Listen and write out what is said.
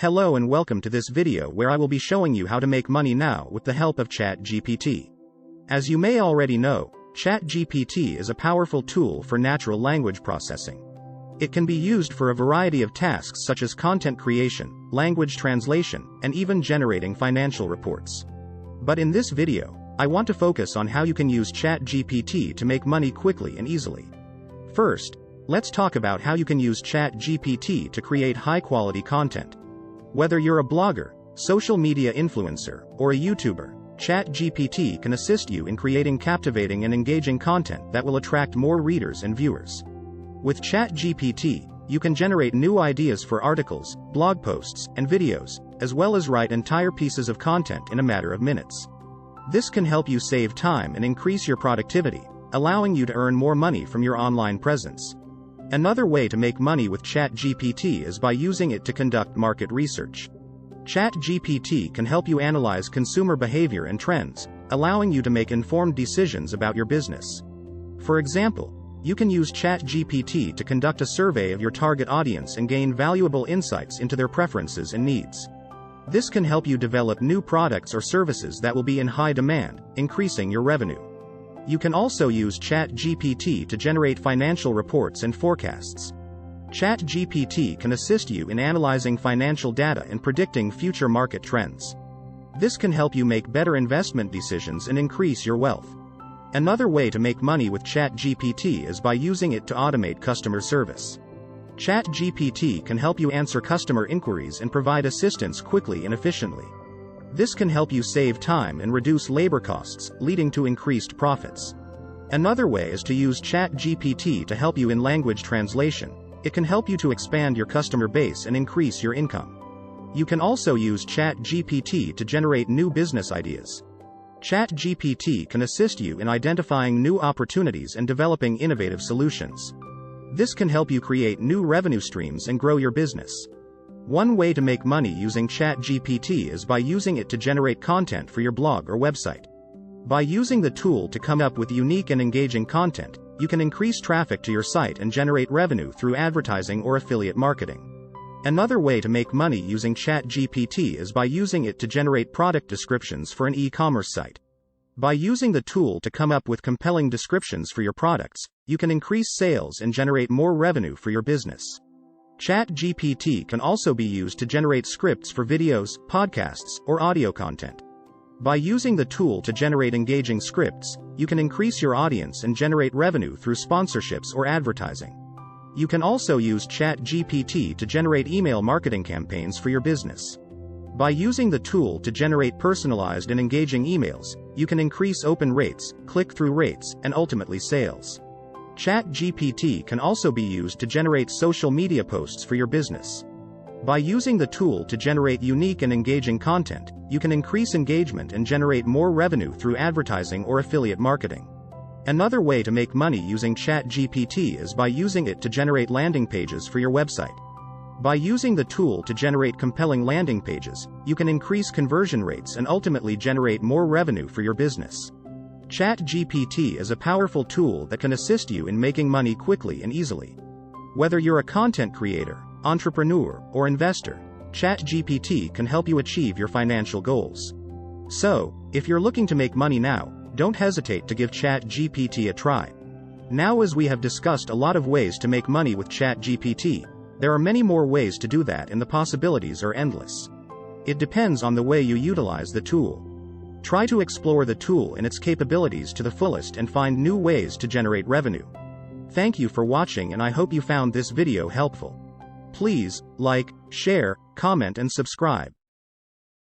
Hello and welcome to this video where I will be showing you how to make money now with the help of ChatGPT. As you may already know, ChatGPT is a powerful tool for natural language processing. It can be used for a variety of tasks such as content creation, language translation, and even generating financial reports. But in this video, I want to focus on how you can use ChatGPT to make money quickly and easily. First, let's talk about how you can use ChatGPT to create high-quality content. Whether you're a blogger, social media influencer, or a YouTuber, ChatGPT can assist you in creating captivating and engaging content that will attract more readers and viewers. With ChatGPT, you can generate new ideas for articles, blog posts, and videos, as well as write entire pieces of content in a matter of minutes. This can help you save time and increase your productivity, allowing you to earn more money from your online presence. Another way to make money with ChatGPT is by using it to conduct market research. ChatGPT can help you analyze consumer behavior and trends, allowing you to make informed decisions about your business. For example, you can use ChatGPT to conduct a survey of your target audience and gain valuable insights into their preferences and needs. This can help you develop new products or services that will be in high demand, increasing your revenue. You can also use ChatGPT to generate financial reports and forecasts. ChatGPT can assist you in analyzing financial data and predicting future market trends. This can help you make better investment decisions and increase your wealth. Another way to make money with ChatGPT is by using it to automate customer service. ChatGPT can help you answer customer inquiries and provide assistance quickly and efficiently. This can help you save time and reduce labor costs, leading to increased profits. Another way is to use ChatGPT to help you in language translation. It can help you to expand your customer base and increase your income. You can also use ChatGPT to generate new business ideas. ChatGPT can assist you in identifying new opportunities and developing innovative solutions. This can help you create new revenue streams and grow your business. One way to make money using ChatGPT is by using it to generate content for your blog or website. By using the tool to come up with unique and engaging content, you can increase traffic to your site and generate revenue through advertising or affiliate marketing. Another way to make money using ChatGPT is by using it to generate product descriptions for an e-commerce site. By using the tool to come up with compelling descriptions for your products, you can increase sales and generate more revenue for your business. ChatGPT can also be used to generate scripts for videos, podcasts, or audio content. By using the tool to generate engaging scripts, you can increase your audience and generate revenue through sponsorships or advertising. You can also use ChatGPT to generate email marketing campaigns for your business. By using the tool to generate personalized and engaging emails, you can increase open rates, click-through rates, and ultimately sales. ChatGPT can also be used to generate social media posts for your business. By using the tool to generate unique and engaging content, you can increase engagement and generate more revenue through advertising or affiliate marketing. Another way to make money using ChatGPT is by using it to generate landing pages for your website. By using the tool to generate compelling landing pages, you can increase conversion rates and ultimately generate more revenue for your business. ChatGPT is a powerful tool that can assist you in making money quickly and easily. Whether you're a content creator, entrepreneur, or investor, ChatGPT can help you achieve your financial goals. So, if you're looking to make money now, don't hesitate to give ChatGPT a try. Now, as we have discussed a lot of ways to make money with ChatGPT, there are many more ways to do that and the possibilities are endless. It depends on the way you utilize the tool. Try to explore the tool and its capabilities to the fullest and find new ways to generate revenue. Thank you for watching and I hope you found this video helpful. Please, like, share, comment and subscribe.